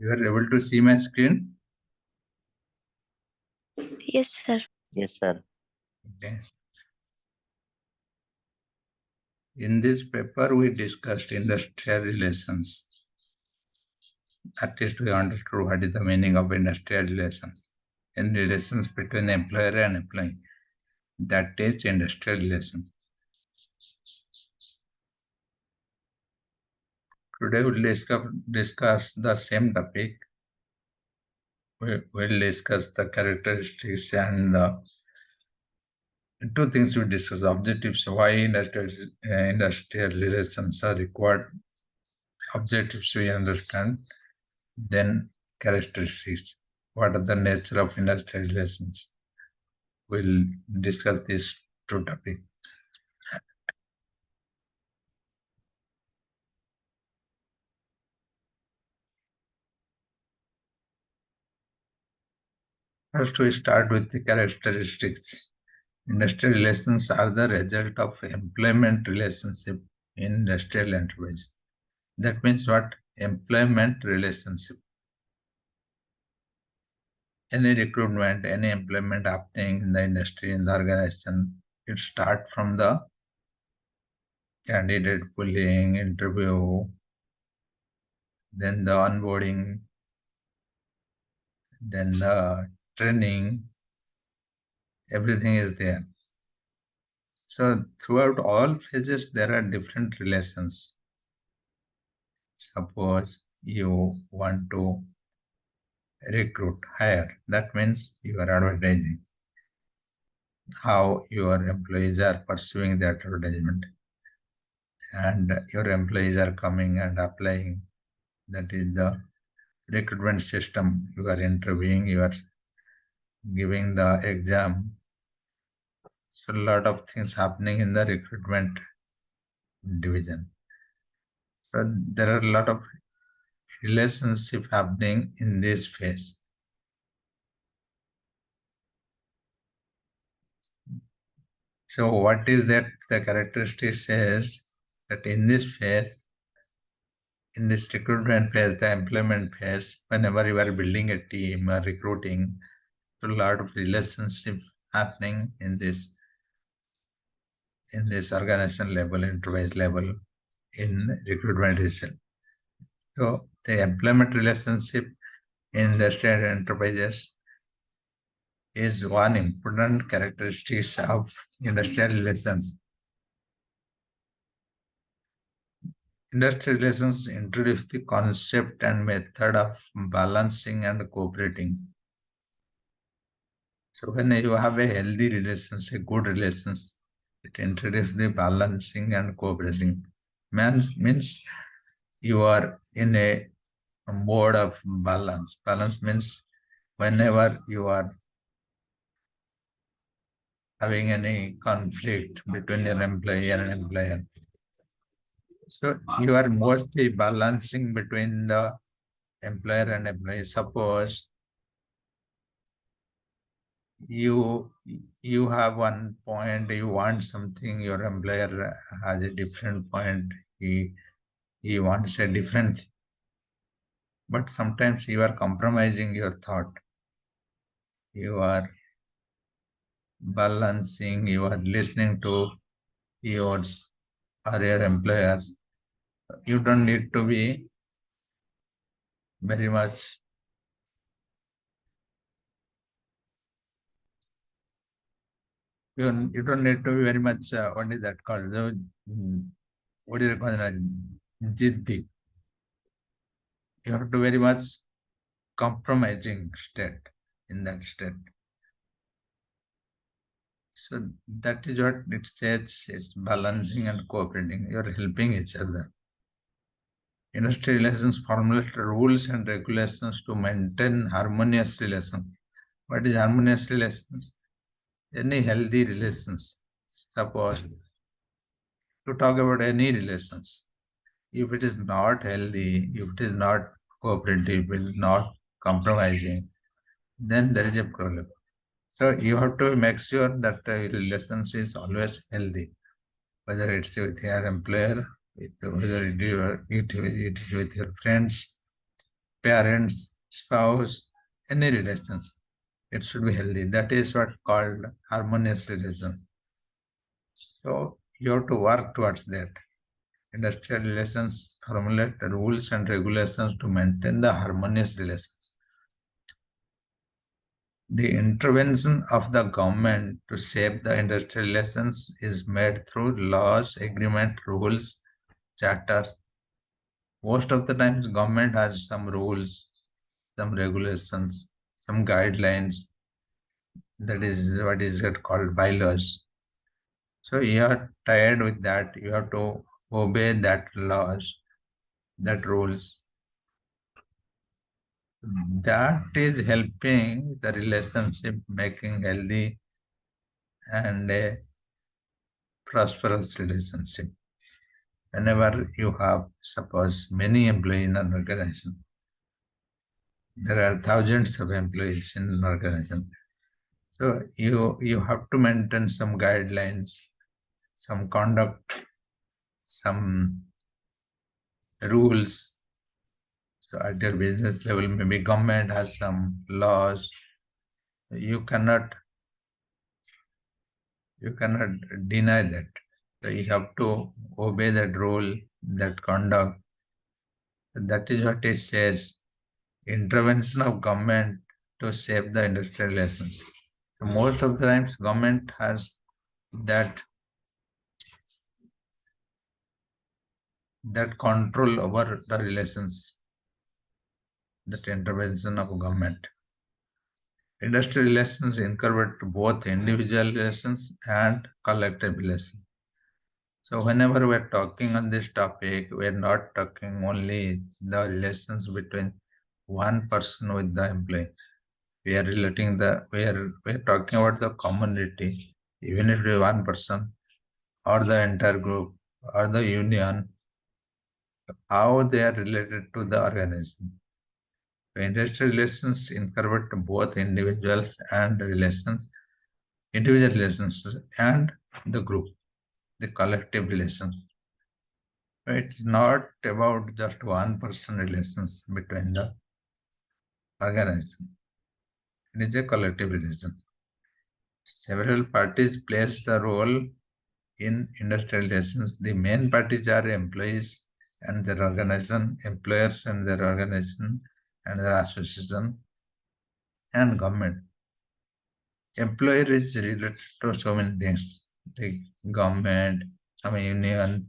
You are able to see my screen? Yes, sir. Yes, sir. Okay. In this paper, we discussed industrial relations. At least we understood what is the meaning of industrial relations. In relations between employer and employee. That is industrial relations. Today we'll discuss the same topic. We'll discuss the characteristics and the two things we discuss: objectives, why industrial relations are required, objectives we understand, then characteristics, what are the nature of industrial relations. We'll discuss these two topics. First, we start with the characteristics. Industrial relations are the result of employment relationship in industrial enterprise. That means what? Employment relationship. Any recruitment, any employment happening in the industry, in the organization, it starts from the candidate pooling, interview, then the onboarding, then the training, everything is there. So throughout all phases, there are different relations. Suppose you want to recruit, hire, that means you are advertising. How your employees are pursuing the advertisement. And your employees are coming and applying. That is the recruitment system. You are interviewing, you are giving the exam. So a lot of things happening in the recruitment division. So there are a lot of relationship happening in this phase. So what is that the characteristic says that in this phase, in this recruitment phase, the employment phase, whenever you are building a team or recruiting, so a lot of relationship happening in this organization level, enterprise level, in recruitment itself. So the employment relationship in industrial enterprises is one important characteristic of industrial relations. Industrial relations introduce the concept and method of balancing and cooperating. So when you have a healthy relationship, good relations, it introduces the balancing and cooperating. Means you are in a mode of balance. Balance means whenever you are having any conflict between your employee and an employer, so you are mostly balancing between the employer and employee. Suppose you have one point, you want something, your employer has a different point, he wants a different thing. But sometimes you are compromising your thought. You are balancing, you are listening to yours or your employers. You don't need to be very much you don't need to be very much what is that called? What is it called? Jiddi. You have to very much compromising state in that state. So that is what it says, it's balancing and cooperating. You are helping each other. Industrial relations formulate rules and regulations to maintain harmonious relations. What is harmonious relations? Any healthy relations. Suppose to talk about any relations. If it is not healthy, if it is not cooperative, not compromising, then there is a problem. So you have to make sure that relationship is always healthy, whether it's with your employer, whether it is with your friends, parents, spouse, any relations. It should be healthy. That is what called harmonious relations. So you have to work towards that. Industrial relations formulate the rules and regulations to maintain the harmonious relations. The intervention of the government to shape the industrial relations is made through laws, agreement, rules, charters. Most of the times, government has some rules, some regulations, some guidelines. That is what is it called bylaws. So you are tired with that. You have to obey that laws, that rules. That is helping the relationship making healthy and a prosperous relationship. Whenever you have, suppose, many employees in an organization, there are thousands of employees in an organization. So you have to maintain some guidelines, some conduct, some rules. So at your business level, maybe government has some laws. You cannot deny that. So you have to obey that rule, that conduct. That is what it says. Intervention of government to save the industrial relations. So most of the times, government has that control over the relations, that intervention of government. Industrial relations incorporate both individual relations and collective relations. So whenever we're talking on this topic, we're not talking only the relations between one person with the employee. We are talking about the community, even if it is one person or the entire group or the union, how they are related to the organization. Industrial relations incorporate both individual relations and the group, the collective relations. It's not about just one person relations between the organization. It is a collective relation. Several parties plays the role in industrial relations. The main parties are employees and their organization, employers and their organization and their association, and government. Employer is related to so many things, like government, some union,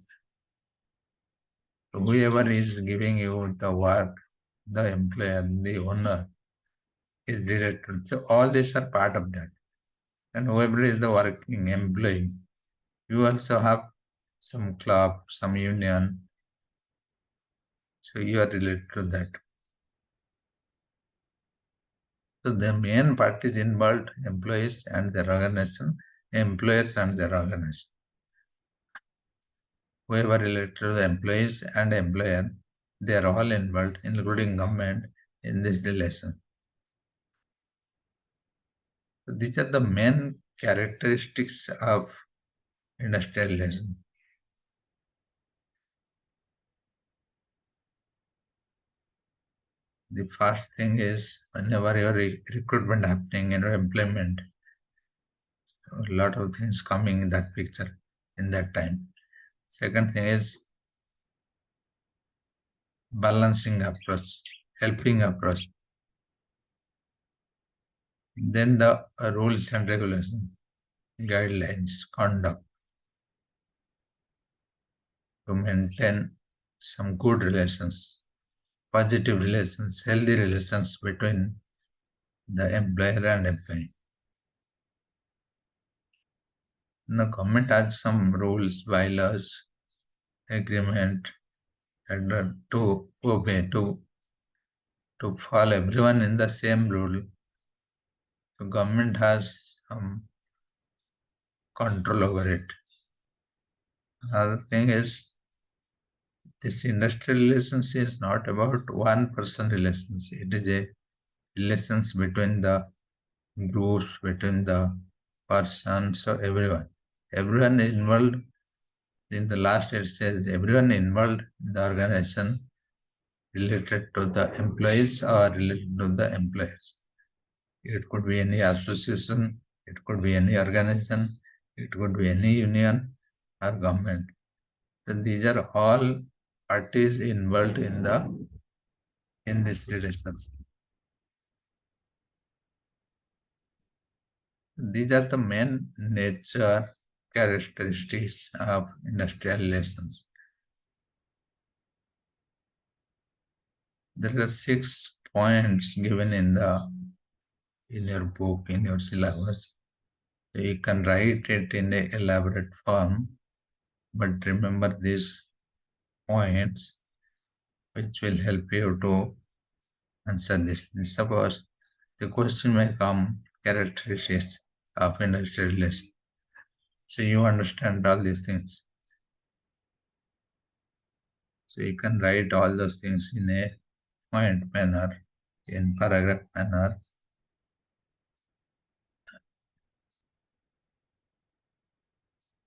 whoever is giving you the work, the employer, the owner is related. So all these are part of that. And whoever is the working employee, you also have some club, some union. So you are related to that. So the main parties involved, employees and their organization, employers and their organization. Whoever related to the employees and employer, they are all involved, including government, in this relation. So these are the main characteristics of industrial relation. The first thing is whenever your recruitment happening and employment, a lot of things coming in that picture in that time. Second thing is balancing approach, helping approach. Then the rules and regulations, guidelines, conduct to maintain some good relations, positive relations, healthy relations between the employer and employee. The government has some rules, bylaws, agreement, and to obey, to follow everyone in the same rule. The government has some control over it. Another thing is this industrial relations is not about one person relations. It is a relations between the groups, between the persons, so everyone. Everyone involved in the last stage, everyone involved in the organization related to the employees or related to the employers. It could be any association, it could be any organization, it could be any union or government. So these are all parties involved in this relations. These are the main nature characteristics of industrial relations. There are 6 points given in your book, in your syllabus. So you can write it in an elaborate form, but remember these points, which will help you to answer this. Suppose the question may come characteristics of industrial relation. So you understand all these things. So you can write all those things in a point manner, in paragraph manner.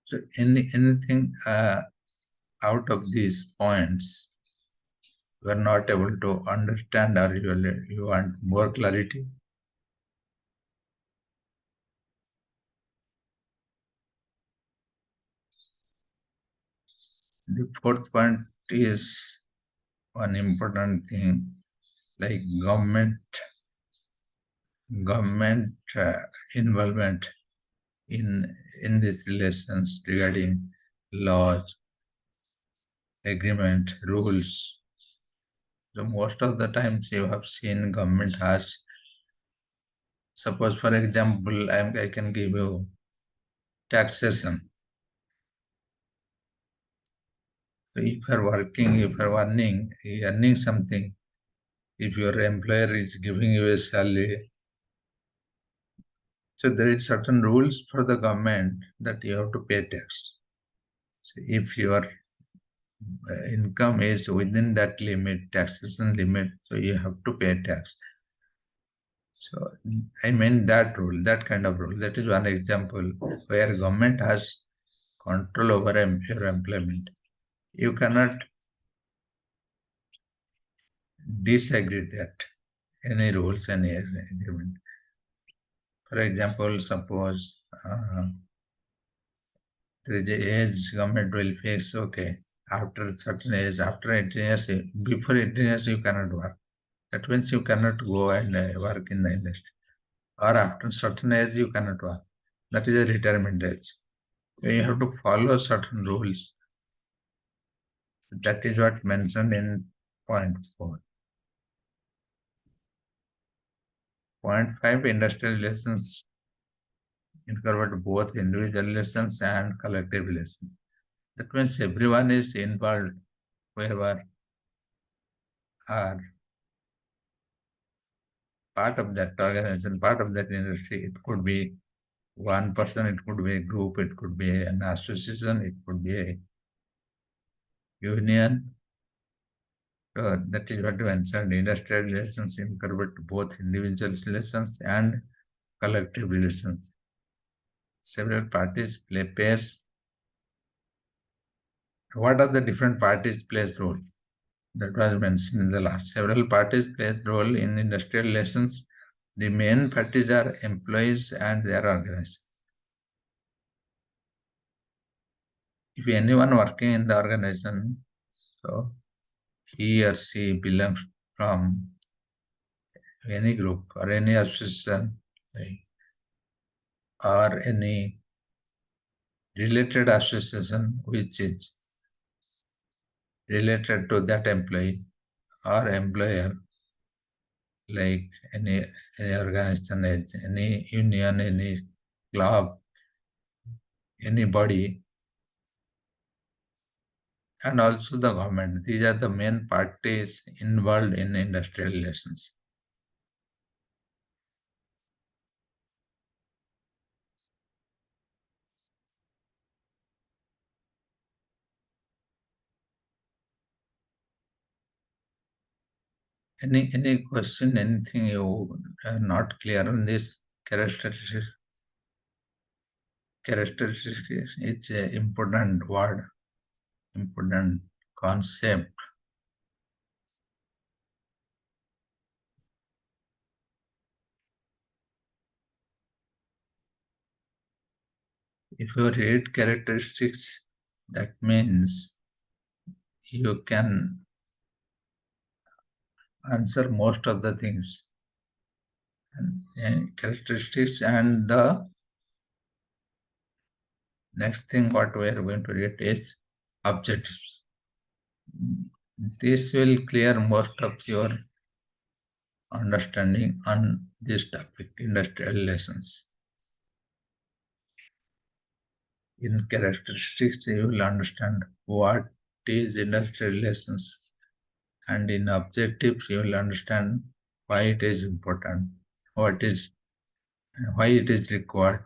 So anything out of these points you are not able to understand, or you want more clarity. The fourth point is one important thing, like government involvement in these relations regarding laws, agreement, rules. So most of the times you have seen government has, suppose for example, I can give you taxation. So if you're working, if you're earning something, if your employer is giving you a salary, so there is certain rules for the government that you have to pay tax. So if your income is within that limit, taxation limit, so you have to pay tax. So I mean that rule, that kind of rule. That is one example where government has control over your employment. You cannot disagree that any rules, any agreement. For example, suppose there is a age government will fix, okay, after a certain age, after 18 years, before 18 years you cannot work. That means you cannot go and work in the industry. Or after certain age you cannot work. That is a retirement age. So you have to follow certain rules. That is what mentioned in point 4. Point 5, industrial relations incorporate both individual relations and collective relations. That means everyone is involved wherever are part of that organization, part of that industry. It could be one person, it could be a group, it could be an association, it could be a union. So that is what you mentioned. Industrial relations incorporate both individual relations and collective relations. Several parties play pairs. What are the different parties plays role? That was mentioned in the last. Several parties plays role in industrial relations. The main parties are employees and their organization. If anyone working in the organization, so he or she belongs from any group or any association, right, or any related association which is related to that employee or employer, like any organization, any union, any club, anybody, and also the government. These are the main parties involved in industrial relations. Any question, anything you are not clear on this characteristics? Characteristics, it's an important word, important concept. If you read characteristics, that means you can answer most of the things. And characteristics, and the next thing what we are going to read is objectives. This will clear most of your understanding on this topic, industrial relations. In characteristics, you will understand what is industrial relations, and in objectives, you will understand why it is important, what is why it is required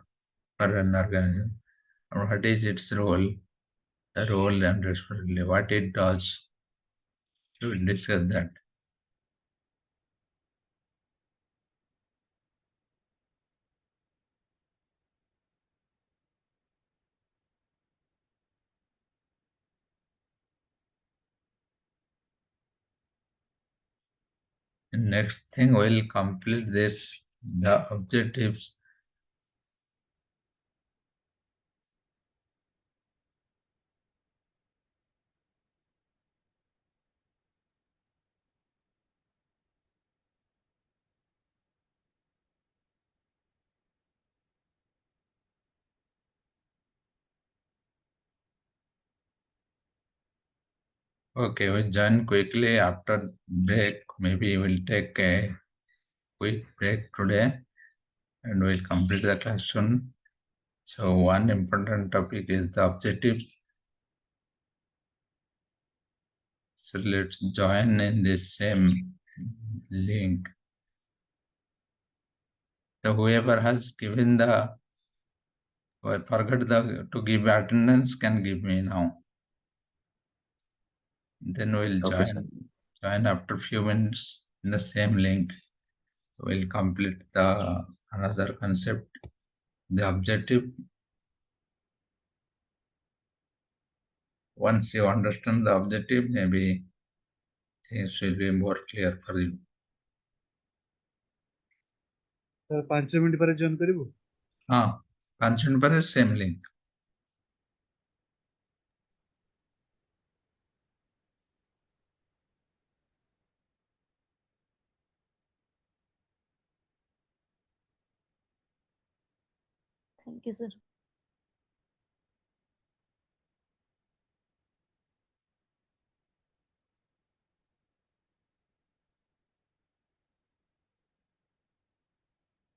for an organism, and what is its role, the role and responsibility, what it does. We will discuss that. Next thing, we'll complete this, the objectives. Okay, we'll join quickly after break. Maybe we'll take a quick break today and we'll complete the class soon. So one important topic is the objectives. So let's join in this same link. So whoever has given the, or forgot to give attendance can give me now. Then we'll Okay, sir. join after few minutes in the same link. We'll complete the another concept, the objective. Once you understand the objective, maybe things will be more clear for you. 5 minute ପରେ join କରିବୁ? ହଁ, 5 minute ପରେ same link. Thank you, sir.